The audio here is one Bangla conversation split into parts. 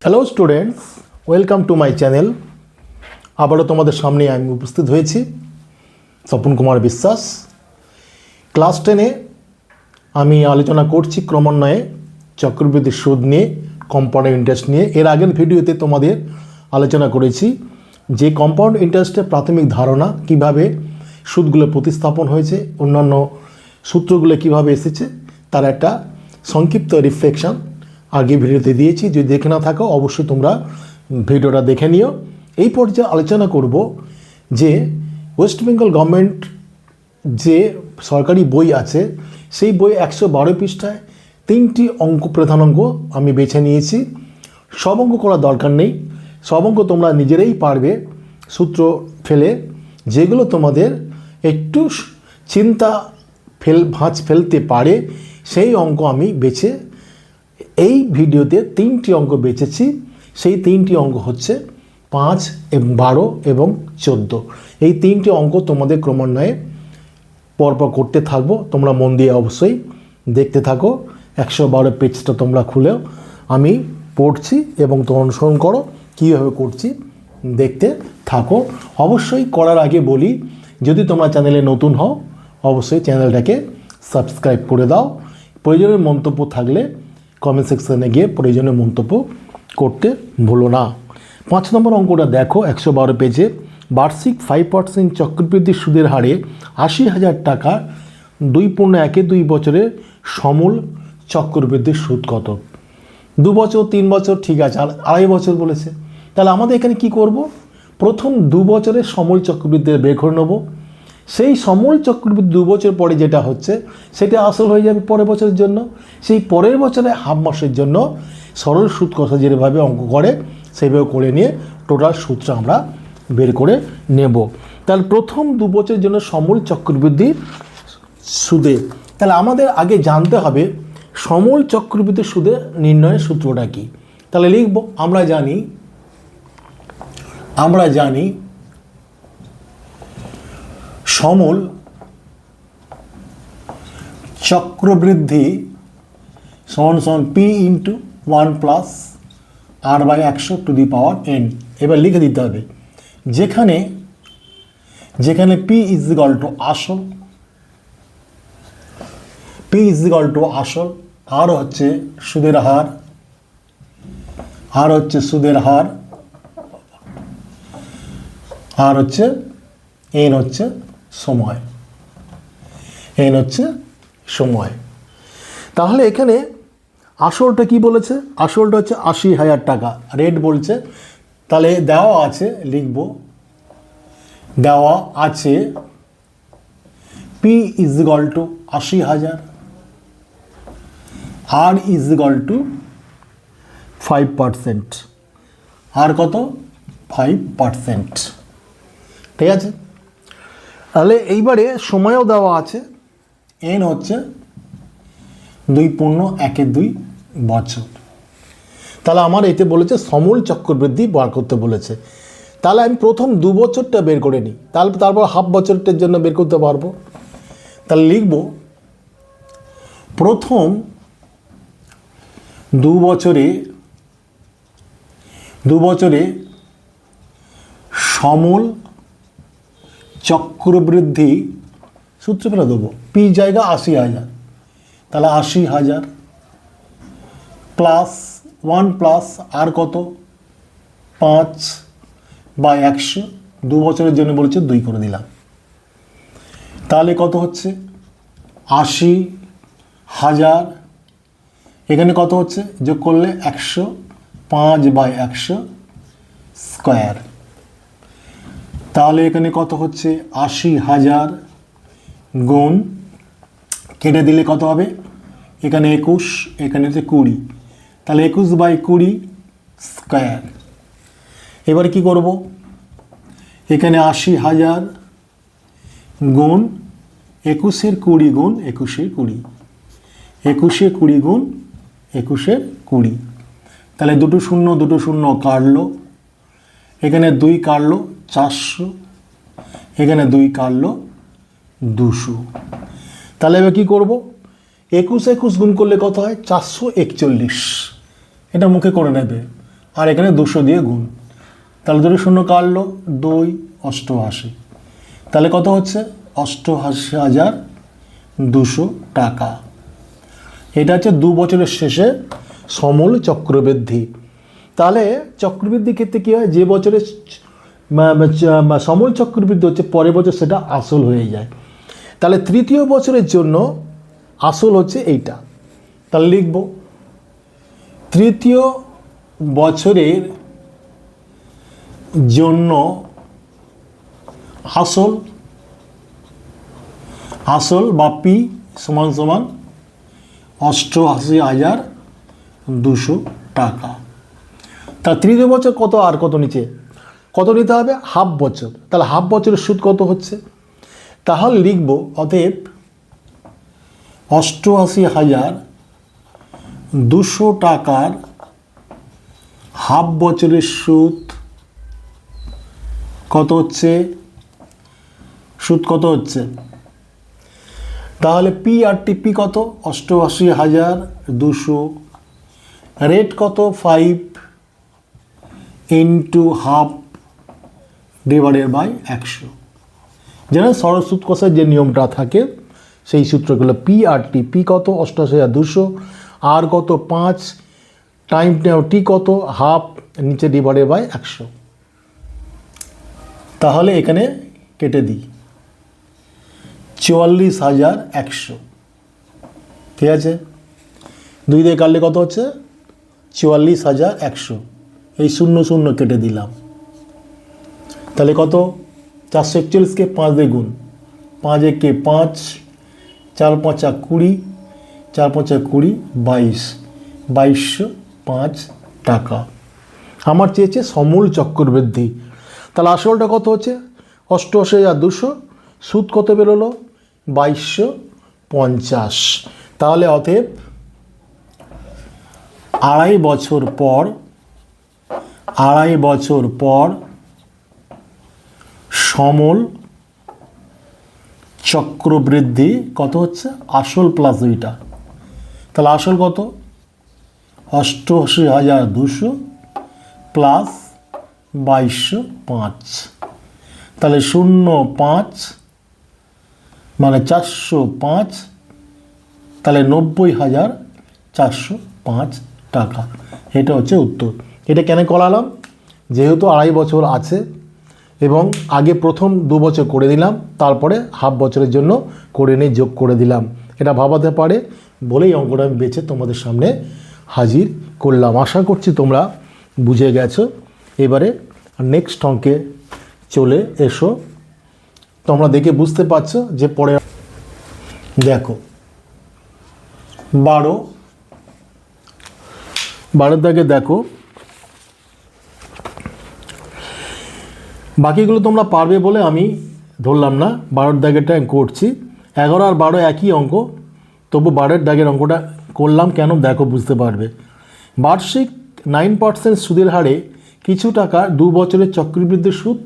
Hello students, welcome to my channel. আবারও তোমাদের সামনে আমি উপস্থিত হয়েছি, স্বপন কুমার বিশ্বাস। ক্লাস 10-এ আমি আলোচনা করছি ক্রমান্বয়ে চক্রবৃদ্ধি সুদ নিয়ে, কম্পাউন্ড ইন্টারেস্ট নিয়ে। এর আগের ভিডিওতে তোমাদের আলোচনা করেছি যে কম্পাউন্ড ইন্টারেস্টের প্রাথমিক ধারণা, কিভাবে সুদগুলো প্রতিস্থাপন হয়েছে, অন্যান্য সূত্রগুলো কিভাবে এসেছে, তার একটা সংক্ষিপ্ত রিফ্লেকশন আগে ভিডিওতে দিয়েছি। যদি দেখে না থাকো অবশ্যই তোমরা ভিডিওটা দেখে নিও। এই পর্যায়ে আলোচনা করব যে ওয়েস্ট বেঙ্গল গভর্নমেন্ট যে সরকারি বই আছে, সেই বই 112 পৃষ্ঠায় 3টি অঙ্ক, প্রধান অঙ্ক আমি বেছে নিয়েছি। সব অঙ্ক করার দরকার নেই, সব অঙ্ক তোমরা নিজেরাই পারবে সূত্র ফেলে। যেগুলো তোমাদের একটু চিন্তা ভাঁজ ফেলতে পারে সেই অঙ্ক আমি বেছে এই ভিডিওতে 3টি অঙ্ক বেছেছি। সেই 3টি অঙ্ক হচ্ছে 5, 12 এবং 14। এই 3টি অঙ্ক তোমাদের ক্রমান্বয়ে পরপর করতে থাকবো। তোমরা মন দিয়ে অবশ্যই দেখতে থাকো। 112 পেজটা তোমরা খুলেও আমি পড়ছি এবং তোমরা অনুসরণ করো, কীভাবে করছি দেখতে থাকো। অবশ্যই করার আগে বলি, যদি তোমরা চ্যানেলে নতুন হও অবশ্যই চ্যানেলটাকে সাবস্ক্রাইব করে দাও। প্রয়োজনীয় মন্তব্য থাকলে কমেন্ট সেকশানে গিয়ে প্রয়োজনীয় মন্তব্য করতে ভুলো না। 5 নম্বর অঙ্কটা দেখো 112 পেজে। বার্ষিক 5% চক্রবৃদ্ধি সুদের হারে 80,000 টাকা 2.12 বছরের সমূল চক্রবৃদ্ধির সুদ কত? 2 বছর, 3 বছর ঠিক আছে, আর 2.5 বছর বলেছে। তাহলে আমাদের এখানে কি করব? প্রথম 2 বছরের সমূল চক্রবৃদ্ধি বের করে নেব। সেই সমূল চক্রবৃদ্ধি 2 বছর পরে যেটা হচ্ছে সেটা আসল হয়ে যাবে পরের বছরের জন্য। সেই পরের বছরে হাফ মাসের জন্য সরল সুদ কষা যেভাবে অঙ্ক করে সেইভাবে করে নিয়ে টোটাল সুদটা আমরা বের করে নেব। তাহলে প্রথম 2 বছরের জন্য সমূল চক্রবৃদ্ধি সুদে, তাহলে আমাদের আগে জানতে হবে সমূল চক্রবৃদ্ধি সুদের নির্ণয়ের সূত্রটা কি। তাহলে লিখব, আমরা জানি সমূল চক্রবৃদ্ধি সমান পি ইন্টু 1 প্লাস r/100⁴n। এবার লিখে দিতে হবে যেখানে পি ইজ ইকুয়াল টু আসল, আর হচ্ছে সুদের হার, আর হচ্ছে এন হচ্ছে সময়। তাহলে এখানে আসলটা কি বলেছে? আসলটা হচ্ছে 80,000 টাকা, রেট বলছে। তাহলে দেওয়া আছে, লিখব দেওয়া আছে P is equal to 80,000, R is equal to 5%, R কত? 5%। ঠিক আছে। তাহলে এইবারে সময়ও দেওয়া আছে, এন হচ্ছে 2.12 বছর। তাহলে আমার এতে বলেছে সমূল চক্রবৃদ্ধি বার করতে বলেছে। তাহলে আমি প্রথম 2 বছরটা বের করে নিই, তারপর হাফ বছরটার জন্য বের করতে পারবো। তাহলে লিখব প্রথম 2 বছরে সমূল চক্রবৃদ্ধি সূত্র ফেলে দেবো, পি জায়গা 80,000, তাহলে 80,000 প্লাস 1 প্লাস আর কত? 5/100। 2 বছরের জন্য বলেছে 2 করে দিলাম। তাহলে কত হচ্ছে? 80,000 এখানে কত হচ্ছে? যোগ করলে 100, 5/100 স্কোয়ার। তাহলে এখানে কত হচ্ছে? 80,000 গুণ, কেটে দিলে কত হবে? এখানে 21, এখানে হচ্ছে 20, তাহলে 21/20 স্কোয়ার। এবার কি করব? এখানে 80,000 গুণ 21-এর 20 গুণ 21-এর 20, 21-এর 20 গুণ 21-এর 20। তাহলে 2 শূন্য কাটলো, এখানে 2 কাটলো 400, এখানে 2 কাটলো 200। তাহলে এবার কী করবো? 21 গুণ করলে কত হয়? 441। এটা মুখে করে নেবে। আর এখানে 200 দিয়ে গুণ, তাহলে 2 শূন্য কাটলো, 2 88, তাহলে কত হচ্ছে 88,200 টাকা। এটা হচ্ছে 2 বছরের শেষে সমূল চক্রবৃদ্ধি। তাহলে চক্রবৃদ্ধি ক্ষেত্রে কী হয়, যে বছরে সমূল চক্রবৃদ্ধি হচ্ছে পরের বছর সেটা আসল হয়ে যায়। তাহলে তৃতীয় বছরের জন্য আসল হচ্ছে এইটা, তাহলে লিখব তৃতীয় বছরের জন্য আসল বা পি সমান সমান 88,200 টাকা। তা তৃতীয় বছর কত আর কত নিচে কত নিতে হবে, হাফ বছর, তাহলে হাফ বছরের সুদ কত হচ্ছে, তাহলে লিখব অতএব 88,200 টাকার হাফ বছরের সুদ কত হচ্ছে, তাহলে পি আর টিপি কত 88,200, রেট কত 5 ইন্টু হাফ ডিভাইডেড বাই 100। যেন সরল সুদ কষার যে নিয়মটা থাকে সেই সূত্রগুলো, পি আর টি, পি কত 88,200, আর কত 5 টাইম টি কত হাফ নিচে ডিভাইডেড বাই 100। তাহলে এখানে কেটে দিই 44,100, ঠিক আছে, 2 দিয়ে কাটলে কত হচ্ছে 44,100, এই 0 0 কেটে দিলাম, তাহলে কত 441কে 5 দিয়ে গুণ, 5 একে 5, 4 5 20, 4 5 20, 2205 টাকা। আমার চেয়েছে সমূল চক্রবৃদ্ধি, তাহলে আসলটা কত হচ্ছে 88,200, সুদ কত বেরোলো 2250। তাহলে অতএব আড়াই বছর পর সমূল চক্রবৃদ্ধি কত হচ্ছে, আসল প্লাস ওইটা, তাহলে আসল কত 88,200 প্লাস 2205, তাহলে 05 মানে 405, তাহলে 90,405 টাকা। এটা হচ্ছে উত্তর। এটা কেন করালাম, যেহেতু আড়াই বছর আছে এবং আগে প্রথম 2 বছর করে দিলাম, তারপরে হাফ বছরের জন্য করে নিয়ে যোগ করে দিলাম, এটা ভাবাতে পারে বলেই অঙ্কটা আমি বেছে তোমাদের সামনে হাজির করলাম। আশা করছি তোমরা বুঝে গেছো। এবারে নেক্সট অঙ্কে চলে এসো। তোমরা দেখে বুঝতে পারছো যে পরে দেখো 12 দাগে দেখো, বাকিগুলো তোমরা পারবে বলে আমি ধরলাম না, 12 দাগেরটা আমি করছি। 11 আর 12 একই অঙ্ক, তবু 12 দাগের অঙ্কটা করলাম কেন দেখো, বুঝতে পারবে। বার্ষিক 9% সুদের হারে কিছু টাকা 2 বছরের চক্রবৃদ্ধি সুদ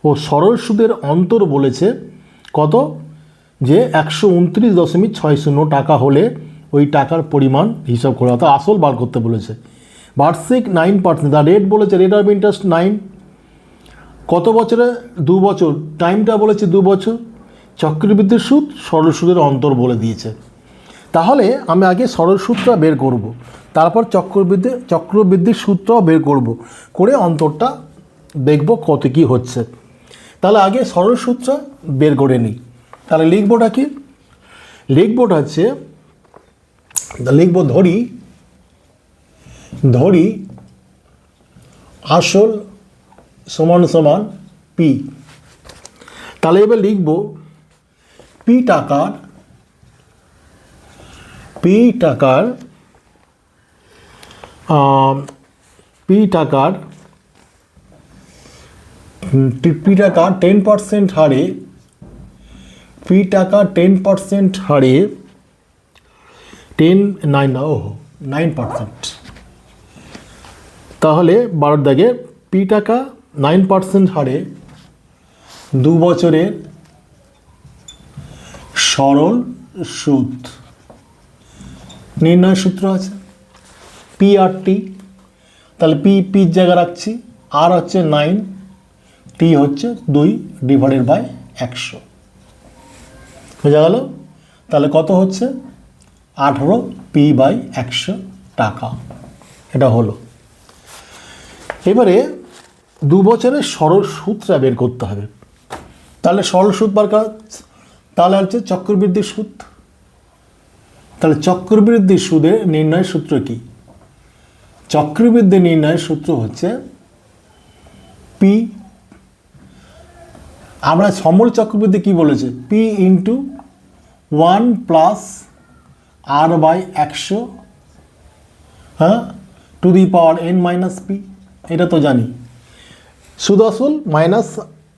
ও সরল সুদের অন্তর বলেছে কত, যে 129.60 টাকা হলে ওই টাকার পরিমাণ হিসাব করে, অর্থাৎ আসল বার করতে বলেছে। বার্ষিক 9%, তার রেট বলেছে রেট অফ ইন্টারেস্ট 9, কত বছরে 2 বছর, টাইমটা বলেছে 2 বছর, চক্রবৃদ্ধির সুদ সরল সুদের অন্তর বলে দিয়েছে। তাহলে আমি আগে সরল সুদটা বের করব, তারপর চক্রবৃদ্ধির সূত্রও বের করব, করে অন্তরটা দেখব কত কি হচ্ছে। তাহলে আগে সরল সূত্রটা বের করে নিই। তাহলে লিখবটা কি, লিখবটা হচ্ছে লিখব ধরি আসল সমান সমান পি। তাহলে এবার লিখব পি টাকার 10% হারে, 9%। তাহলে 12 দাগে পি টাকা 9% হারে 2 বছরের সরল সুদ নির্ণয় সূত্র আছে পি আর টি। তাহলে পির জায়গা রাখছি, আর হচ্ছে 9, টি হচ্ছে 2 ডিভাইডেড বাই 100 বোঝা গেল। তাহলে কত হচ্ছে 18 পি বাই 100 টাকা, এটা হলো। এবারে 2 বছরের সরল সুদটা বের করতে হবে। তাহলে সরল সুদ বার করা, তাহলে হচ্ছে চক্রবৃদ্ধি সুদ। তাহলে চক্রবৃদ্ধি সুদের নির্ণয়ের সূত্র কি? চক্রবৃদ্ধি নির্ণয়ের সূত্র হচ্ছে পি, আমরা সমল চক্রবৃদ্ধি কি বলেছে, P into 1 plus R by 100, হ্যাঁ, to the power n minus P, এটা তো জানি। সুদ আসল মাইনাস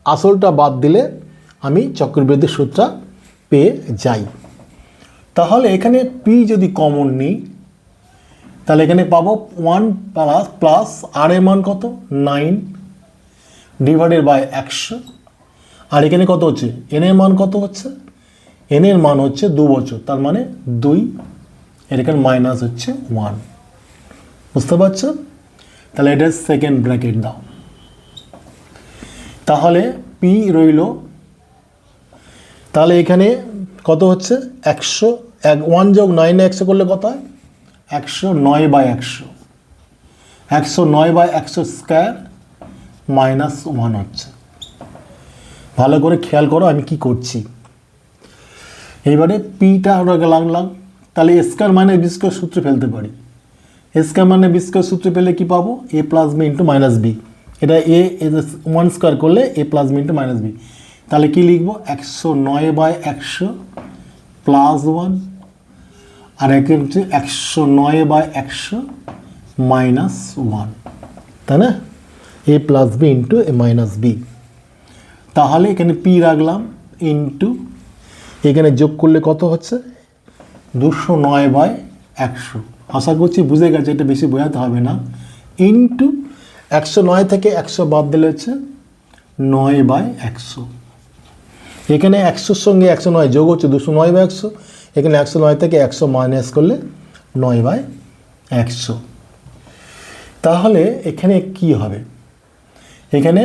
আসলটা বাদ দিলে আমি চক্রবৃদ্ধি সূত্রটা পেয়ে যাই। তাহলে এখানে পি যদি কমন নিই, তাহলে এখানে পাবো 1 প্লাস আর এর মান কত 9 ডিভাইডেড বাই 100, আর এখানে কত হচ্ছে এন এর মান কত হচ্ছে, এন এর মান হচ্ছে 2 বছর, তার মানে 2, এর এখানে মাইনাস হচ্ছে 1, বুঝতে পারছো? তাহলে এটা সেকেন্ড ব্র্যাকেট দাও। তাহলে পি রইল, তাহলে এখানে কত হচ্ছে 100, 1 যোগ 9 100 করলে কত হয় 109 বাই 100, 109 বাই 100 স্কোয়ার মাইনাস 1 হচ্ছে। ভালো করে খেয়াল করো আমি কি করছি। এইবারে পিটা আমরা লাগলাম, তাহলে এ স্কোয়ার মানে বি স্কোয়ার সূত্রে ফেলতে পারি। এ স্কোয়ার মানে বি স্কোয়ার সূত্রে পেলে কি পাবো, a plus b into minus b, এটা এ 1 স্কোয়ার করলে a plus b into minus b, তাহলে কি লিখবো 109 বাই 100 প্লাস 1, আর একে হচ্ছে 109 বাই 100 মাইনাস 1, তাই না, এ প্লাস বি ইন্টু এ মাইনাস বি। তাহলে এখানে পি রাখলাম ইন্টু, এখানে যোগ করলে কত হচ্ছে 209 বাই 100, আশা করছি বুঝে গেছে, এটা বেশি বোঝাতে হবে না, ইন্টু 109 থেকে 100 বাদ দিলে হচ্ছে 9 বাই 100, এখানে 100-র সঙ্গে 109 যোগ হচ্ছে 209 বাই 100, এখানে 109 থেকে 100 মাইনাস করলে 9 বাই 100। তাহলে এখানে কি হবে, এখানে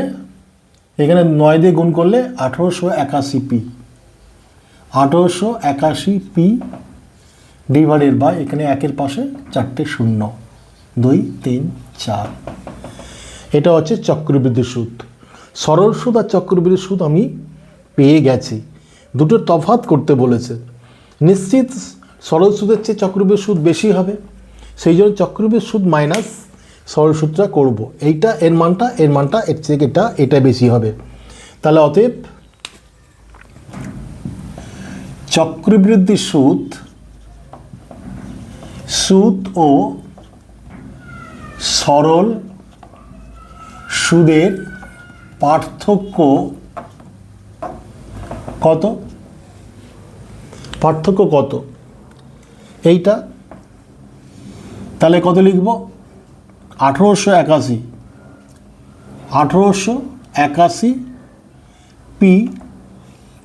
9 দিয়ে গুণ করলে 1881 পি, 1881 পি ডিভাইডেড বাই, এখানে একের পাশে 4টে শূন্য, 2 3 4, এটা হচ্ছে চক্রবৃদ্ধি সুদ। সরল সুদ আর চক্রবৃদ্ধি সুদ আমি পেয়ে গেছি, দুটোর তফাৎ করতে বলেছে। নিশ্চিত সরল সুদের চেয়ে চক্রবৃদ্ধি সুদ বেশি হবে, সেই জন্য চক্রবৃদ্ধি সুদ মাইনাস সরল সুদটা করব, এইটা এর মানটা এর চেয়ে এটা বেশি হবে। তাহলে অতএব চক্রবৃদ্ধি সুদ ও সরল সুদের পার্থক্য কত, এইটা, তাহলে কত লিখব 1881 P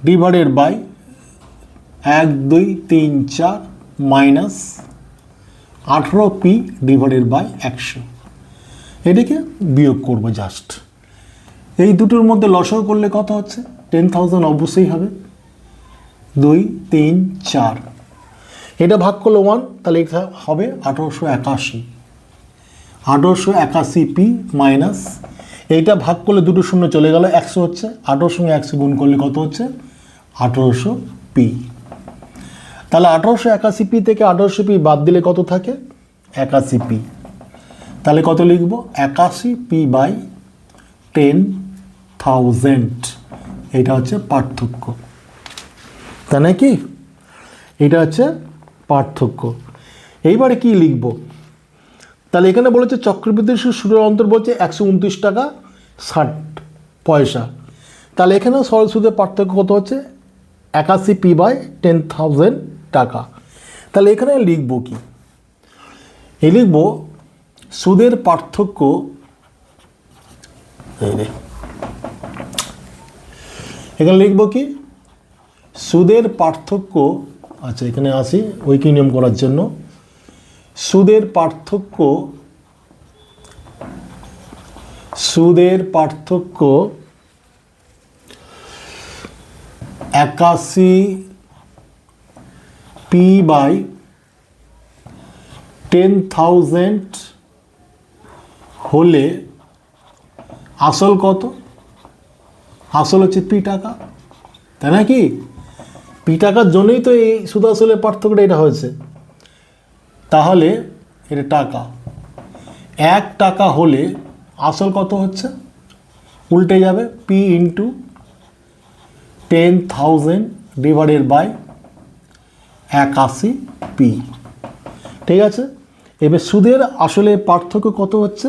divided by 1 2 3 4 minus 18 P divided by 100, এটাকে বিয়োগ করব জাস্ট। এই দুটোর মধ্যে লসাগু করলে কত হচ্ছে 10,000 অবশ্যই হবে, 2 3 4, এটা ভাগ করলে 1, তাহলে এটা হবে 1881 পি মাইনাস, এইটা ভাগ করলে দুটো শূন্য চলে গেল, 100 হচ্ছে, 18 সঙ্গে 100 গুণ করলে কত হচ্ছে 1800 পি। তাহলে 1881 পি থেকে 1800 পি বাদ দিলে কত থাকে 81 পি, তাহলে কত লিখব 81 পি বাই 10,000, এটা হচ্ছে পার্থক্য, তাই নাকি, এটা হচ্ছে পার্থক্য। এইবারে কি লিখব, তাহলে এখানে বলেছে চক্রবৃদ্ধি সুদের অন্তর বলছে 129 টাকা 60 পয়সা, তাহলে এখানেও সরল সুদের পার্থক্য কত হচ্ছে 81 পি বাই 10,000 টাকা। তাহলে এখানে লিখব কি, লিখব সুদের পার্থক্য, এখানে লিখব কি সুদের পার্থক্য, আচ্ছা এখানে আসি ঐক্য নিয়ম করার জন্য, সুদের পার্থক্য সুদের পার্থক্য 81p/10,000 হলে আসল কত? আসল হচ্ছে পি টাকা, তাই না কি? পি টাকার জন্যই তো এই সুদ আসলের পার্থক্যটা এটা হয়েছে। তাহলে এটা টাকা, 1 টাকা হলে আসল কত হচ্ছে? উল্টে যাবে, P into 10,000 divided by 81p। ঠিক আছে, এবার সুদের আসলে পার্থক্য কত হচ্ছে?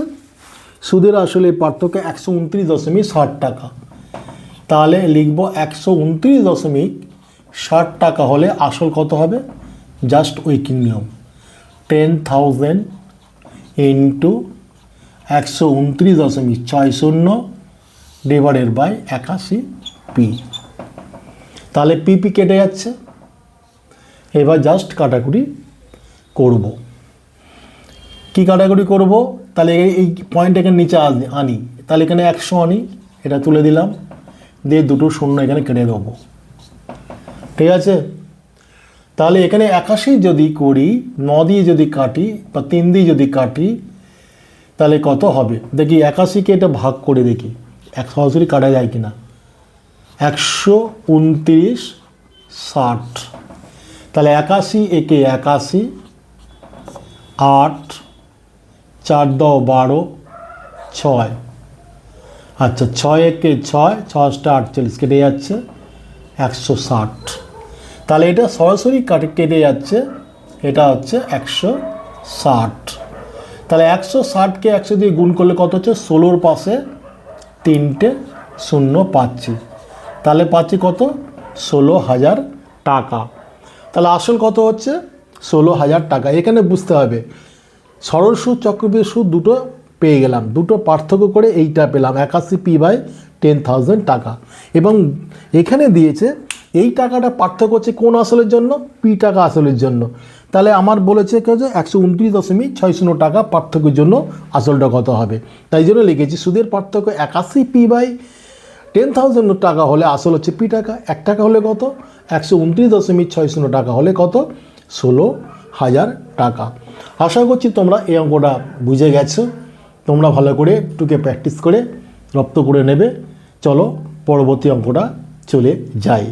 সুদের আসলে পার্থক্য 129.60 টাকা। তাহলে লিখব 129.60 টাকা হলে আসল কত হবে? জাস্ট উইকিং নিয়ম, 10,000 ইন্টু 129.60 ডিভাইডেড বাই 81p। তাহলে পিপি কেটে যাচ্ছে। এবার জাস্ট কাটাকুটি করব। কি কাটাকুটি করব? তাহলে এই পয়েন্ট এখানে নিচে আনি, তাহলে এখানে 100 আনি, এটা তুলে দিলাম, দিয়ে দুটো শূন্য এখানে কেটে দেবো। ঠিক আছে, তাহলে এখানে 81 যদি করি, 9 দিয়ে যদি কাটি বা 3 দিয়ে যদি কাটি, তাহলে কত হবে দেখি। 81কে এটা ভাগ করে দেখি সরাসরি কাটা যায় কিনা। 129.60, তাহলে 81 একে 81, 8 4 10 12, 6, আচ্ছা 6 একে 6, 6 48 কেটে যাচ্ছে 160। তাহলে এটা সরাসরি কেটে যাচ্ছে, এটা হচ্ছে 160। তাহলে 160কে 100 দিয়ে গুণ করলে কত হচ্ছে? 16-র পাশে 3টে শূন্য পাচ্ছি, তাহলে পাচ্ছি কত? 16,000 টাকা। তাহলে আসল কত হচ্ছে? 16,000 টাকা। এখানে বুঝতে হবে সরল সুদ, চক্রবৃদ্ধি সুদ দুটো পেয়ে গেলাম, দুটো পার্থক্য করে এইটা পেলাম 81p/10,000 টাকা। এবং এখানে দিয়েছে এই টাকাটা পার্থক্য হচ্ছে কোন আসলের জন্য? পি টাকা আসলের জন্য। তাহলে আমার বলেছে যে 129.60 টাকা পার্থক্যের জন্য আসলটা কত হবে, তাই জন্য লিখেছি সুদের পার্থক্য 81p/10,000 টাকা হলে আসল হচ্ছে পি টাকা। 1 টাকা হলে কত? 129.60 টাকা হলে কত? 16,000 টাকা। আশা করছি তোমরা এই অঙ্কটা বুঝে গেছো। তোমরা ভালো করে একটুকে প্র্যাকটিস করে রপ্ত করে নেবে। চলো পরবর্তী অঙ্কটা চলে যাই।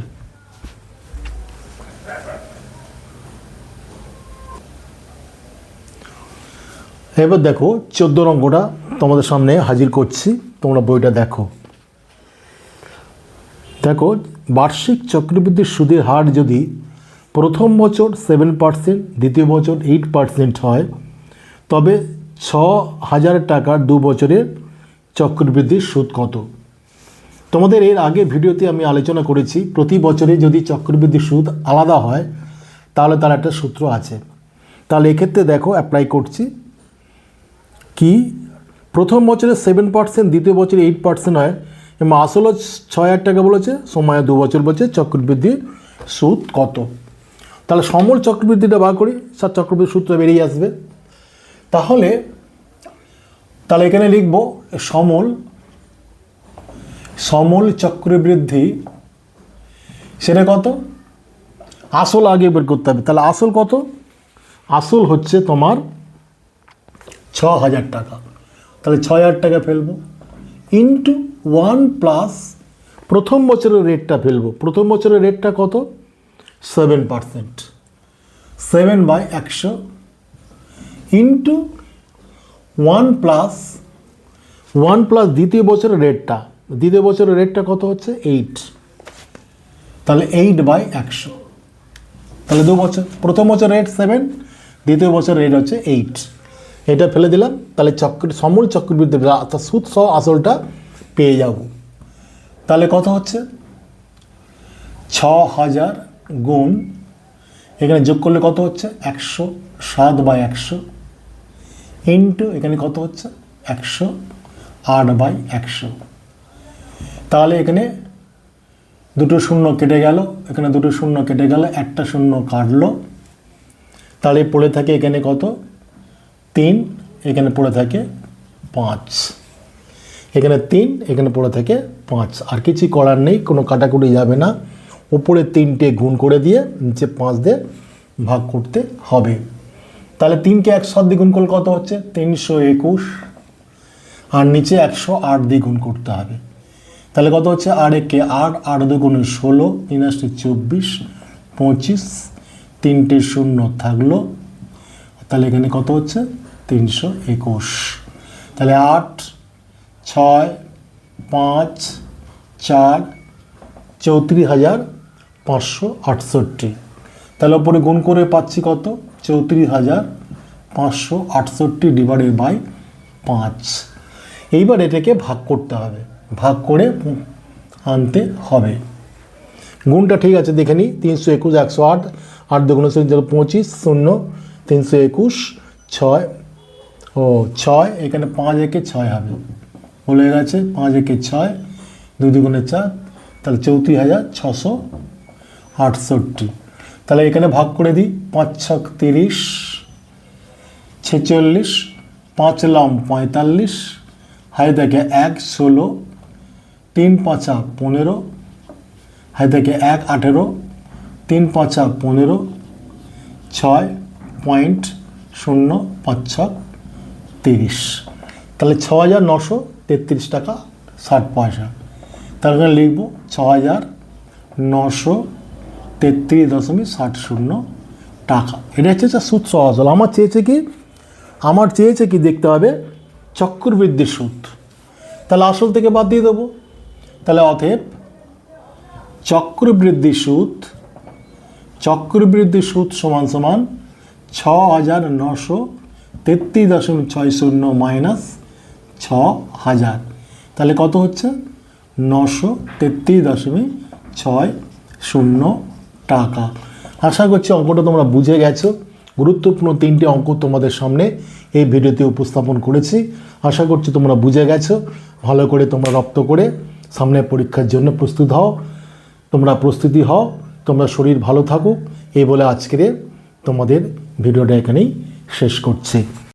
এবার দেখো 14 অঙ্কটা তোমাদের সামনে হাজির করছি, তোমরা বইটা দেখো। দেখো, বার্ষিক চক্রবৃদ্ধি সুদের হার যদি প্রথম বছর 7%, দ্বিতীয় বছর 8% হয়, তবে 6,000 টাকার 2 বছরের চক্রবৃদ্ধির সুদ কত? তোমাদের এর আগে ভিডিওতে আমি আলোচনা করেছি প্রতি বছরে যদি চক্রবৃদ্ধি সুদ আলাদা হয় তাহলে তার একটা সূত্র আছে। তাহলে এক্ষেত্রে দেখো অ্যাপ্লাই করছি। কি, প্রথম বছরে 7%, দ্বিতীয় বছরে 8% হয় এবং আসল 6,000 টাকা বলেছে, সময় 2 বছর বলছে, চক্রবৃদ্ধি সুদ কত? তাহলে সমল চক্রবৃদ্ধিটা বার করি, চক্রবৃদ্ধি সূত্র বেরিয়ে আসবে। তাহলে এখানে লিখব সমল চক্রবৃদ্ধি, সেটা কত? আসল আগে বের করতে হবে। তাহলে আসল কত? আসল হচ্ছে তোমার 6,000 টাকা। তাহলে 6,000 টাকা ফেলবো ইন্টু 1 + প্রথম বছরের রেটটা ফেলবো। প্রথম বছরের রেটটা কত? 7%, 7/100 ইন্টু 1 + দ্বিতীয় বছরের রেটটা। দ্বিতীয় বছরের রেটটা কত হচ্ছে? 8, তাহলে 8/100। তাহলে 2 বছর, প্রথম বছর রেট 7, দ্বিতীয় বছর রেট হচ্ছে 8, এটা ফেলে দিলাম। তাহলে সমল চক্রবৃদ্ধি অর্থাৎ সুদ সহ আসলটা পেয়ে যাব। তাহলে কত হচ্ছে? 6,000 গুণ, এখানে যোগ করলে কত হচ্ছে? 107/100 ইন্টু এখানে কত হচ্ছে? 108/100। তাহলে এখানে দুটো শূন্য কেটে গেল, এখানে দুটো শূন্য কেটে গেল, একটা শূন্য কাটলো। তাহলে পড়ে থাকে এখানে কত? 3, এখানে পড়ে থাকে 5। এখানে 3, এখানে পড়ে থাকে 5, আর কিছু করার নেই, কোনো কাটাকুটি যাবে না। উপরে 3টে গুণ করে দিয়ে নিচে 5 দিয়ে ভাগ করতে হবে। তাহলে 3কে 100 দিয়ে গুণ করলে কত হচ্ছে? 321, আর নিচে 108 দিয়ে গুণ করতে হবে। তাহলে কত হচ্ছে? 8 একে 8, 8 দুগুণে 16, 3 আসতে 24, 25, 3টে 0 থাকলো। তাহলে এখানে কত হচ্ছে? 321। তাহলে 8, 6, 5, 4, 34,568। তাহলে ওপরে গুণ করে পাচ্ছি কত? 34,568 ডিভাইডেড বাই 5। এইবার এটাকে ভাগ করতে হবে, ভাগ করে আনতে হবে। গুণটা ঠিক আছে, দেখে নিই। 321, 108, 8 দুগুণে 25, 0, 321, 6, 6, এখানে 5 একে 6 হবে, বলে গেছে। 5 একে 6, 2 দুগুণে 4, তাহলে 34,668। তাহলে এখানে ভাগ করে দিই। 5 ছক 30, 46, 5 লম 45, হাই থেকে 1 16, 3 5 15, হাই থেকে 1 18, 3 5 15, 6.056 30। তাহলে 6,933 টাকা 60 পয়সা। তাহলে লিখব 6,933.60 টাকা। এটা হচ্ছে সুদ সহজল। আমার চেয়েছে কি দেখতে হবে? চক্রবৃদ্ধি সুদ। তাহলে আসল থেকে বাদ দিয়ে দেবো। তাহলে অতএব চক্রবৃদ্ধি সুদ সমান সমান 6,933.60 মাইনাস 6,000। তাহলে কত হচ্ছে? 933.60 টাকা। আশা করছি অঙ্কটা তোমরা বুঝে গেছো। গুরুত্বপূর্ণ 3টে অঙ্ক তোমাদের সামনে এই ভিডিওতে উপস্থাপন করেছি। আশা করছি তোমরা বুঝে গেছো। ভালো করে তোমরা রপ্ত করে সামনের পরীক্ষার জন্য প্রস্তুতি হও। তোমরা শরীর ভালো থাকুক এই বলে আজকের তোমাদের ভিডিওটা এখানেই শেষ করছি।